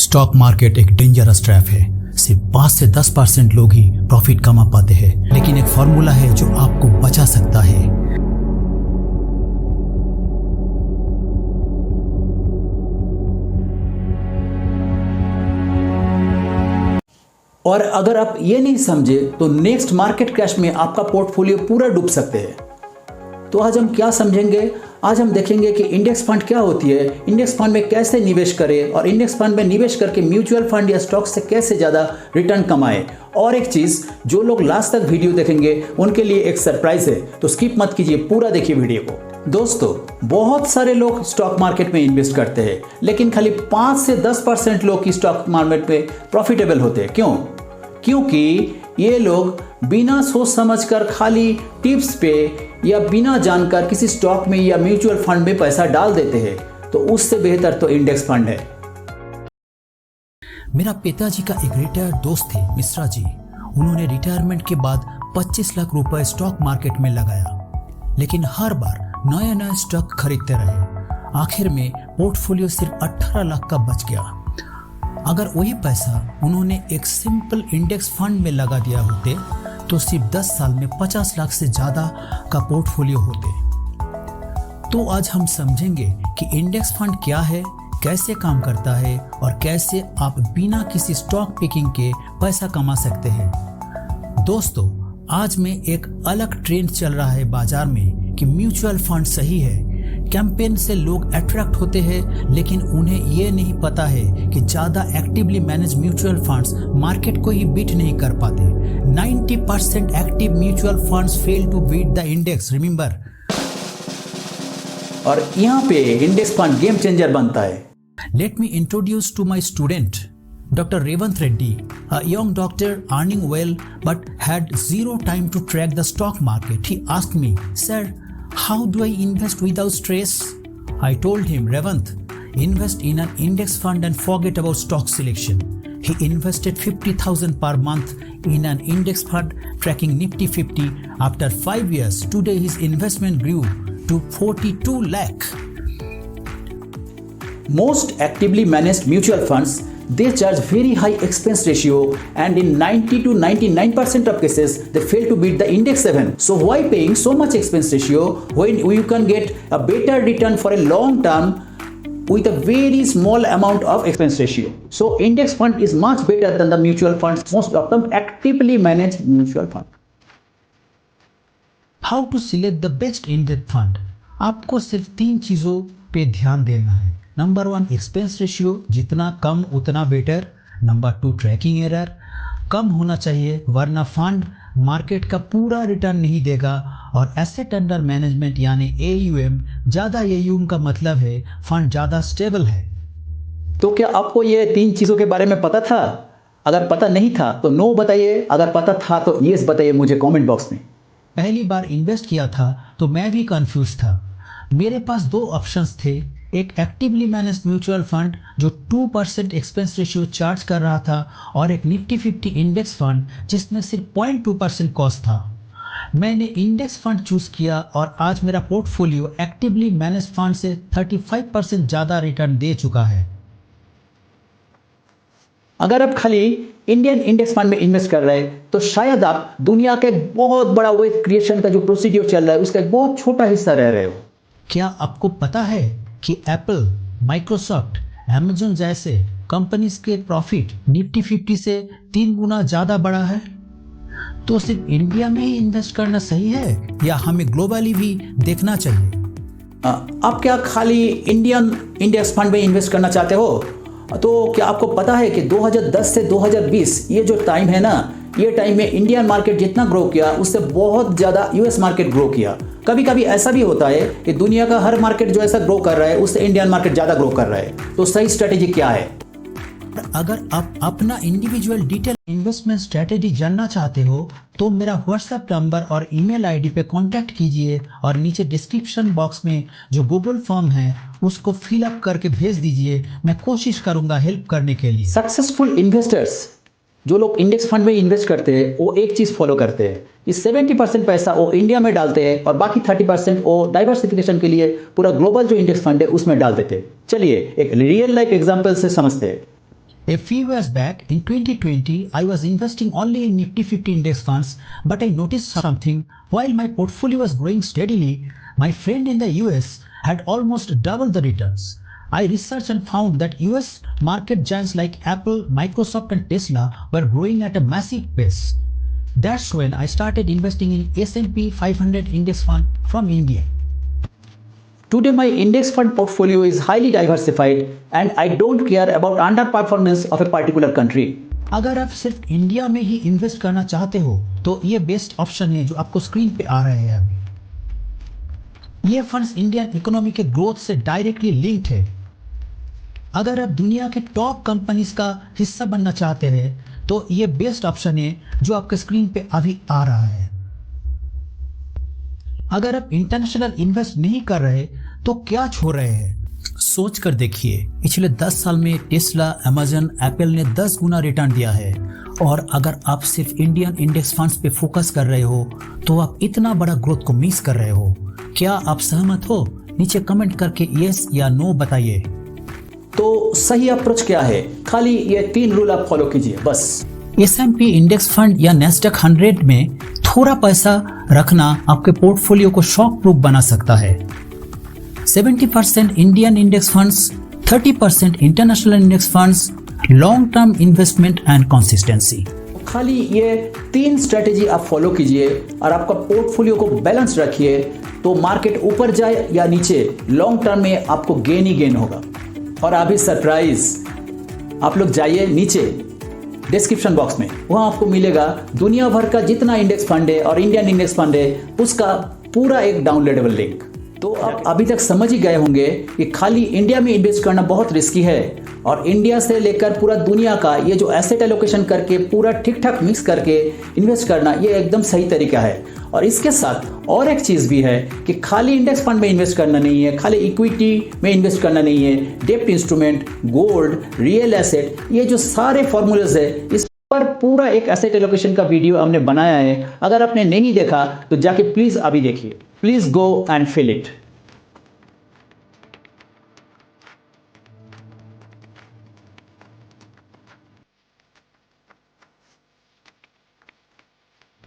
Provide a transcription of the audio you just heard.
Stock market एक dangerous trap है। सिर्फ 5 से 10% लोग ही प्रॉफिट कमा पाते हैं, लेकिन एक फॉर्मूला है जो आपको बचा सकता है। और अगर आप ये नहीं समझे तो नेक्स्ट मार्केट क्रैश में आपका पोर्टफोलियो पूरा डूब सकते हैं। तो आज हम क्या समझेंगे? आज हम देखेंगे कि इंडेक्स फंड क्या होती है, इंडेक्स फंड में कैसे निवेश करें और इंडेक्स फंड में निवेश करके म्यूचुअल फंड या स्टॉक से कैसे ज़्यादा रिटर्न कमाएं। और एक चीज़, जो लोग लास्ट तक वीडियो देखेंगे उनके लिए एक सरप्राइज है, तो स्किप मत कीजिए, पूरा देखिए वीडियो को। दोस्तों, बहुत सारे लोग स्टॉक मार्केट में इन्वेस्ट करते हैं, लेकिन खाली 5 से 10% लोग की स्टॉक मार्केट में प्रॉफिटेबल होते हैं। क्यों? क्योंकि ये लोग बिना सोच समझकर खाली टिप्स पे या बिना जानकर किसी स्टॉक में या म्यूचुअल फंड में पैसा डाल देते हैं। तो उससे बेहतर तो इंडेक्स फंड है। मेरा पिताजी का एक रिटायर्ड दोस्त थे, मिश्रा जी। उन्होंने रिटायरमेंट के बाद 25 लाख रुपए स्टॉक मार्केट में लगाया, लेकिन हर बार नया नया स्टॉक खरीदते रहे। आखिर में पोर्टफोलियो सिर्फ 18 लाख का बच गया। अगर वही पैसा उन्होंने एक सिंपल इंडेक्स फंड में लगा दिया होते तो सिर्फ 10 साल में 50 लाख से ज़्यादा का पोर्टफोलियो होते। तो आज हम समझेंगे कि इंडेक्स फंड क्या है, कैसे काम करता है और कैसे आप बिना किसी स्टॉक पिकिंग के पैसा कमा सकते हैं। दोस्तों, आज में एक अलग ट्रेंड चल रहा है बाजार में कि म्यूचुअल फंड सही है। कैंपेन से लोग अट्रैक्ट होते हैं, लेकिन उन्हें यह नहीं पता है कि ज़्यादा actively manage mutual funds market को ही बीट नहीं कर पाते। 90% active mutual funds fail to beat the index, remember. और यहाँ पे इंडेक्स फंड गेम चेंजर बनता है। Let me introduce to my student, Dr. Revanth Reddy, a young doctor earning well but had zero time to track the stock market. He asked me, "Sir, how do I invest without stress?" I told him, "Revanth, invest in an index fund and forget about stock selection." He invested 50,000 per month in an index fund tracking Nifty 50. After 5 years, today his investment grew to 42 lakh. Most actively managed mutual funds, they charge very high expense ratio, and in 90 to 99% of cases they fail to beat the index 7. So why paying so much expense ratio when you can get a better return for a long term with a very small amount of expense ratio? So index fund is much better than the mutual funds. Most of them actively managed mutual fund. How to select the best index fund? आपको सिर्फ 3 चीज़ों पे ध्यान देना है। Number 1, expense ratio, जितना कम उतना better. Number 2, tracking error, कम होना चाहिए वरना फंड मार्केट का पूरा रिटर्न नहीं देगा। और एसेट अंडर मैनेजमेंट यानी AUM, ज़्यादा AUM का मतलब है फंड ज़्यादा स्टेबल है। तो क्या आपको ये 3 चीज़ों के बारे में पता था? अगर पता नहीं था तो नो बताइए, अगर पता था तो यस बताइए मुझे कमेंट बॉक्स में। पहली बार इन्वेस्ट किया था तो मैं भी कंफ्यूज था। मेरे पास 2 ऑप्शंस थे, एक एक्टिवली मैनेज म्यूचुअल फंड जो 2% एक्सपेंस रेशियो चार्ज कर रहा था, और एक निफ्टी 50 इंडेक्स फंड जिसमें सिर्फ 0.2% कॉस्ट था। मैंने इंडेक्स फंड चूज किया और आज मेरा पोर्टफोलियो एक्टिवली मैनेज फंड से 35% ज़्यादा रिटर्न दे चुका है। अगर आप खाली इंडियन इंडेक्स फंड में इन्वेस्ट कर रहे हैं तो शायद आप दुनिया के बहुत बड़ा वेल्थ क्रिएशन का जो प्रोसीड्यूर चल रहा है उसका एक बहुत छोटा हिस्सा रह रहे हो। क्या आपको पता है कि एप्पल, माइक्रोसॉफ्ट, अमेज़न जैसे कंपनीज के प्रॉफिट निफ्टी 50 से 3 गुना ज़्यादा बड़ा है? तो सिर्फ इंडिया में ही इन्वेस्ट करना सही है या हमें ग्लोबली भी देखना चाहिए? आप क्या खाली इंडियन इंडेक्स फंड में इन्वेस्ट करना चाहते हो? तो क्या आपको पता है कि 2010 से 2020 ये जो टाइम है ना, ये टाइम में इंडियन मार्केट जितना ग्रो किया उससे बहुत ज़्यादा यूएस मार्केट ग्रो किया। कभी कभी ऐसा भी होता है कि दुनिया का हर मार्केट जो ऐसा ग्रो कर रहा है उससे इंडियन मार्केट ज़्यादा ग्रो कर रहा है। तो सही स्ट्रेटेजी क्या है? अगर आप अपना इंडिविजुअल डिटेल इन्वेस्टमेंट स्ट्रेटेजी जानना चाहते हो तो मेरा व्हाट्सएप नंबर और ईमेल आईडी पे कांटेक्ट कीजिए, और नीचे डिस्क्रिप्शन बॉक्स में जो गूगल फॉर्म है उसको फिल अप करके भेज दीजिए। मैं कोशिश करूंगा हेल्प करने के लिए। सक्सेसफुल इन्वेस्टर्स जो लोग इंडेक्स फंड में इन्वेस्ट करते हैं वो एक चीज़ फॉलो करते हैं कि 70% पैसा वो इंडिया में डालते हैं और बाकी 30% वो डाइवर्सिफिकेशन के लिए पूरा ग्लोबल जो इंडेक्स फंड है उसमें डाल देते हैं। चलिए एक रियल लाइफ एग्जांपल से समझते हैं। A few years back, in 2020, I was investing only in Nifty 50 index funds, but I noticed something. While my portfolio was growing steadily, my friend in the US had almost double the returns. I researched and found that US market giants like Apple, Microsoft, and Tesla were growing at a massive pace. That's when I started investing in S&P 500 index fund from India. Today my index fund portfolio is highly diversified and I don't care about underperformance of a particular country. अगर आप सिर्फ India में ही invest करना चाहते हो तो ये best option है जो आपको स्क्रीन पे आ रहे हैं अभी। ये फंड्स इंडियन इकोनॉमी के ग्रोथ से डायरेक्टली लिंक्ड है। अगर आप दुनिया के टॉप कंपनीज का हिस्सा बनना चाहते हैं तो ये बेस्ट ऑप्शन है जो आपके स्क्रीन पे अभी आ रहा है। अगर आप इंटरनेशनल इन्वेस्ट नहीं कर रहे तो क्या छोड़ रहे हैं? सोच कर देखिए, पिछले 10 साल में टेस्ला, अमेजन, एप्पल ने 10 गुना रिटर्न दिया है। और अगर आप सिर्फ इंडियन इंडेक्स फंड्स पे फोकस कर रहे हो तो आप इतना बड़ा ग्रोथ को मिस कर रहे हो। क्या आप सहमत हो? नीचे कमेंट करके यस या नो बताइए। तो सही अप्रोच क्या है? खाली ये 3 रूल आप फॉलो कीजिए बस। S&P इंडेक्स फंड या Nasdaq 100 में थोड़ा पैसा रखना आपके पोर्टफोलियो को शॉक प्रूफ बना सकता है। 70% Indian index funds, 30% international index funds, long term investment and consistency. खाली ये 3 स्ट्रेटेजी आप फॉलो कीजिए और आपका पोर्टफोलियो को बैलेंस रखिए तो मार्केट ऊपर जाए या नीचे, लॉन्ग टर्म में आपको गेन ही गेन होगा। और अभी सरप्राइज, आप लोग जाइए नीचे डिस्क्रिप्शन बॉक्स में, वहां आपको मिलेगा दुनिया भर का जितना इंडेक्स फंड है और इंडियन इंडेक्स फंड है उसका पूरा एक डाउनलोडेबल लिंक। तो आप अभी तक समझ ही गए होंगे कि खाली इंडिया में इन्वेस्ट करना बहुत रिस्की है और इंडिया से लेकर पूरा दुनिया का ये जो एसेट एलोकेशन करके पूरा ठीक ठाक मिक्स करके इन्वेस्ट करना ये एकदम सही तरीका है। और इसके साथ और एक चीज़ भी है कि खाली इंडेक्स फंड में इन्वेस्ट करना नहीं है, खाली इक्विटी में इन्वेस्ट करना नहीं है, डेप्ट इंस्ट्रूमेंट, गोल्ड, रियल एसेट, ये जो सारे फॉर्मूलेज है इस पर पूरा एक एसेट एलोकेशन का वीडियो हमने बनाया है। अगर आपने नहीं देखा तो जाके प्लीज़ अभी देखिए, please go and fill it.